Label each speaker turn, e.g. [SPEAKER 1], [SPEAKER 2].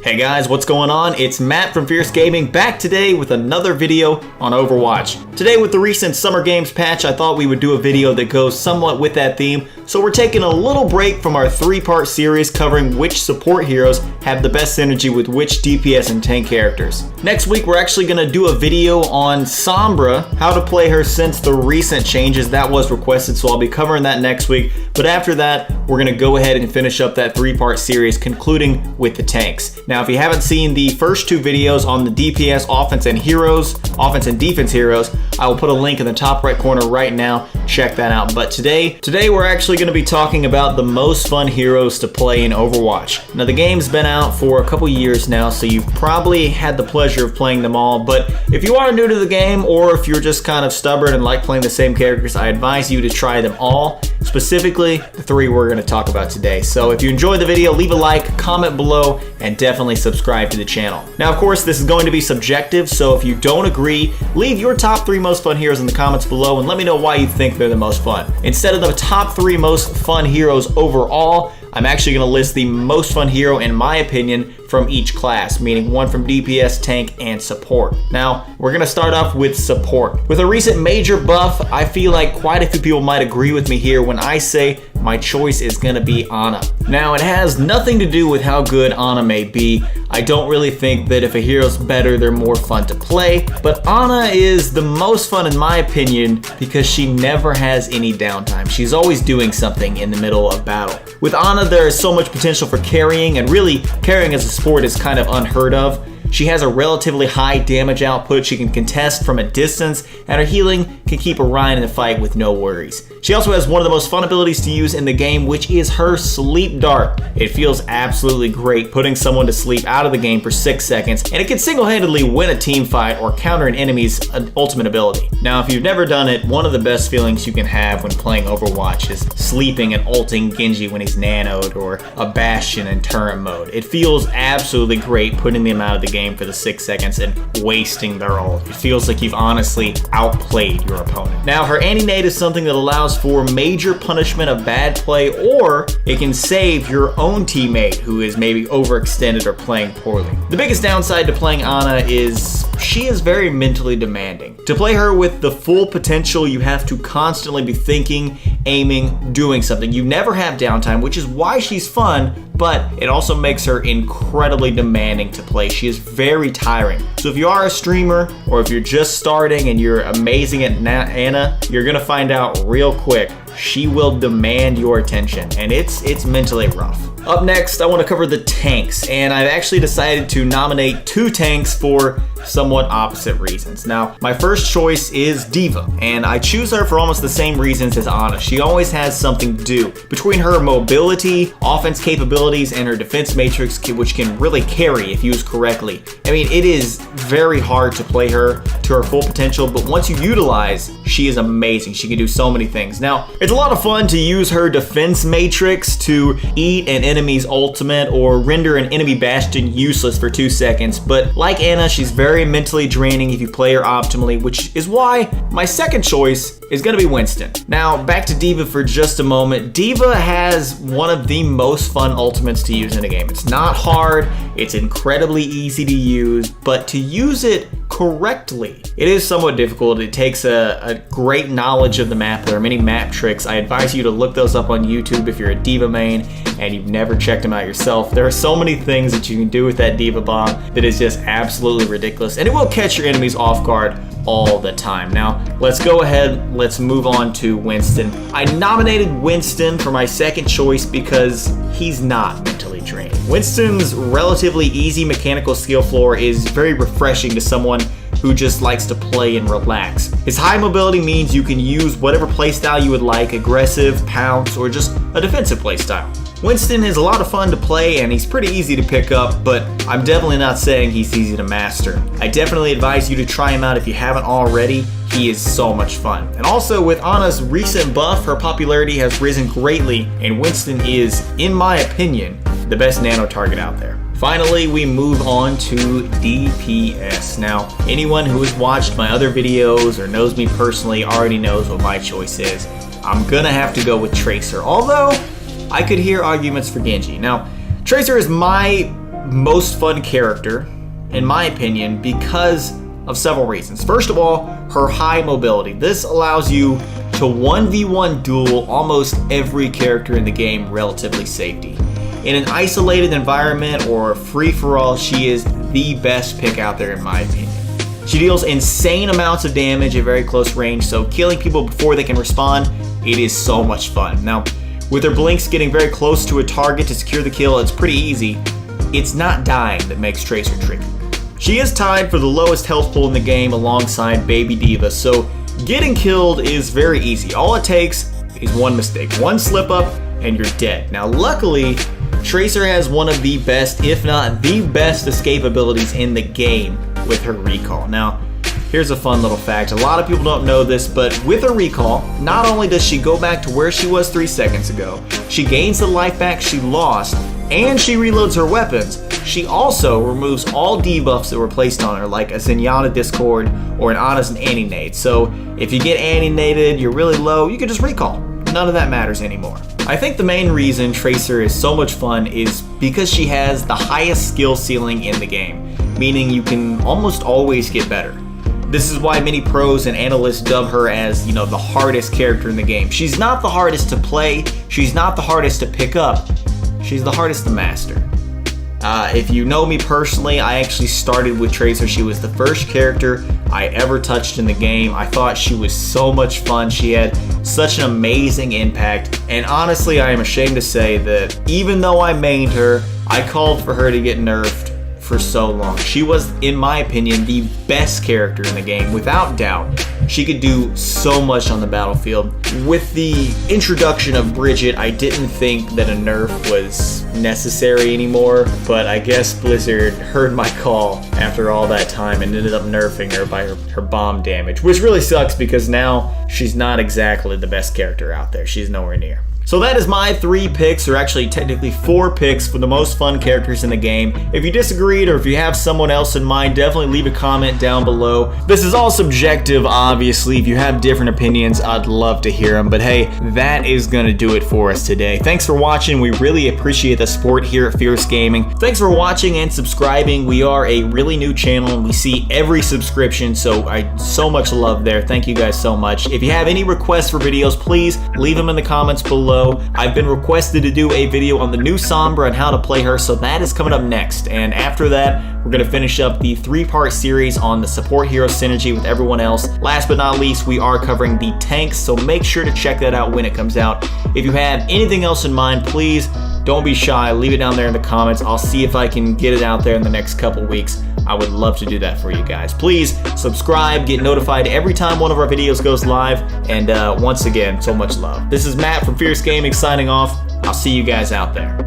[SPEAKER 1] Hey guys, what's going on? It's Matt from Fierce Gaming back today with another video on Overwatch. Today with the recent Summer Games patch, I thought we would do a video that goes somewhat with that theme, so we're taking a little break from our three-part series covering which support heroes have the best synergy with which DPS and tank characters. Next week we're actually going to do a video on Sombra, how to play her since the recent changes. That was requested, so I'll be covering that next week, but after that we're going to go ahead and finish up that three-part series concluding with the tanks. Now if you haven't seen the first two videos on the DPS offense and defense heroes, I will put a link in the top right corner right now. Check that out. But today we're actually going to be talking about the most fun heroes to play in Overwatch. Now the game's been out for a couple years now, so you've probably had the pleasure of playing them all, but if you are new to the game or if you're just kind of stubborn and like playing the same characters, I advise you to try them all, specifically the three we're going to talk about today. So if you enjoyed the video, leave a like, comment below, and definitely subscribe to the channel. Now of course this is going to be subjective, so if you don't agree, leave your top 3 most fun heroes in the comments below and let me know why you think they're the most fun. Instead of the top 3 most fun heroes overall, I'm actually going to list the most fun hero in my opinion from each class, meaning one from DPS, tank, and support. Now, we're going to start off with support. With a recent major buff, I feel like quite a few people might agree with me here when I say my choice is going to be Ana. Now, it has nothing to do with how good Ana may be. I don't really think that if a hero's better, they're more fun to play, but Ana is the most fun in my opinion because she never has any downtime. She's always doing something in the middle of battle. With Ana, there is so much potential for carrying, and really, carrying as a sport is kind of unheard of. She has a relatively high damage output, she can contest from a distance, and her healing can keep Orion in the fight with no worries. She also has one of the most fun abilities to use in the game, which is her Sleep Dart. It feels absolutely great putting someone to sleep out of the game for 6 seconds, and it can single-handedly win a team fight or counter an enemy's ultimate ability. Now if you've never done it, one of the best feelings you can have when playing Overwatch is sleeping and ulting Genji when he's nanoed, or a Bastion in turret mode. It feels absolutely great putting them out of the game for the 6 seconds and wasting their ult. It feels like you've honestly outplayed your opponent. Now her anti-nade is something that allows for major punishment of bad play, or it can save your own teammate who is maybe overextended or playing poorly. The biggest downside to playing Ana is she is very mentally demanding. To play her with the full potential, you have to constantly be thinking, aiming, doing something. You never have downtime, which is why she's fun, but it also makes her incredibly demanding to play. She is very tiring. So if you are a streamer or if you're just starting and you're amazing at Ana, you're gonna find out real quick she will demand your attention, and it's mentally rough. Up next, I want to cover the tanks, and I've actually decided to nominate 2 tanks for somewhat opposite reasons. Now, my first choice is D.Va, and I choose her for almost the same reasons as Ana. She always has something to do. Between her mobility, offense capabilities, and her defense matrix, which can really carry if used correctly. I mean, it is very hard to play her to her full potential, but once you utilize, she is amazing. She can do so many things. Now, it's a lot of fun to use her defense matrix to eat an enemy's ultimate or render an enemy Bastion useless for 2 seconds, but like Ana, she's very mentally draining if you play her optimally, which is why my second choice is going to be Winston. Now, back to D.Va for just a moment. D.Va has one of the most fun ultimates to use in a game. It's not hard, it's incredibly easy to use, but to use it correctly, it is somewhat difficult. It takes a great knowledge of the map. There are many map tricks. I advise you to look those up on YouTube if you're a D.Va main and you've never checked them out yourself. There are so many things that you can do with that D.Va bomb that is just absolutely ridiculous, and it will catch your enemies off guard all the time. Now, let's go ahead, let's move on to Winston. I nominated Winston for my second choice because he's not mentally draining. Winston's relatively easy mechanical skill floor is very refreshing to someone who just likes to play and relax. His high mobility means you can use whatever playstyle you would like, aggressive, pounce, or just a defensive playstyle. Winston is a lot of fun to play and he's pretty easy to pick up, but I'm definitely not saying he's easy to master. I definitely advise you to try him out if you haven't already. He is so much fun. And also with Ana's recent buff, her popularity has risen greatly, and Winston is, in my opinion, the best nano target out there. Finally, we move on to DPS. Now, anyone who has watched my other videos or knows me personally already knows what my choice is. I'm gonna have to go with Tracer, although I could hear arguments for Genji. Now, Tracer is my most fun character, in my opinion, because of several reasons. First of all, her high mobility. This allows you to 1v1 duel almost every character in the game relatively safely. In an isolated environment or free-for-all, she is the best pick out there in my opinion. She deals insane amounts of damage at very close range, so killing people before they can respond, it is so much fun. Now, with her blinks getting very close to a target to secure the kill, it's pretty easy. It's not dying that makes Tracer tricky. She is tied for the lowest health pool in the game alongside Baby D.Va, so getting killed is very easy. All it takes is one mistake, one slip up, and you're dead. Now luckily, Tracer has one of the best, if not the best, escape abilities in the game with her recall. Now, here's a fun little fact. A lot of people don't know this, but with her recall, not only does she go back to where she was 3 seconds ago, she gains the life back she lost, and she reloads her weapons. She also removes all debuffs that were placed on her, like a Zenyatta Discord or an Ana's Anti-Nade. So if you get Anti-Naded, you're really low, you can just recall. None of that matters anymore. I think the main reason Tracer is so much fun is because she has the highest skill ceiling in the game, meaning you can almost always get better. This is why many pros and analysts dub her as, the hardest character in the game. She's not the hardest to play, she's not the hardest to pick up, she's the hardest to master. If you know me personally, I actually started with Tracer. She was the first character I ever touched in the game. I thought she was so much fun. She had such an amazing impact. And honestly, I am ashamed to say that even though I mained her, I called for her to get nerfed for so long. She was, in my opinion, the best character in the game, without doubt. She could do so much on the battlefield. With the introduction of Bridget, I didn't think that a nerf was necessary anymore, but I guess Blizzard heard my call after all that time and ended up nerfing her by her bomb damage, which really sucks because now she's not exactly the best character out there. She's nowhere near. So that is my 3 picks, or actually technically 4 picks for the most fun characters in the game. If you disagreed or if you have someone else in mind, definitely leave a comment down below. This is all subjective, obviously. If you have different opinions, I'd love to hear them. But hey, that is gonna do it for us today. Thanks for watching. We really appreciate the support here at Fierce Gaming. Thanks for watching and subscribing. We are a really new channel and we see every subscription, so so much love there. Thank you guys so much. If you have any requests for videos, please leave them in the comments below. I've been requested to do a video on the new Sombra and how to play her, so that is coming up next. And after that, we're going to finish up the 3-part series on the support hero synergy with everyone else. Last but not least, we are covering the tanks, so make sure to check that out when it comes out. If you have anything else in mind, please don't be shy. Leave it down there in the comments. I'll see if I can get it out there in the next couple weeks. I would love to do that for you guys. Please subscribe, get notified every time one of our videos goes live, and once again, so much love. This is Matt from Fierce Gaming signing off. I'll see you guys out there.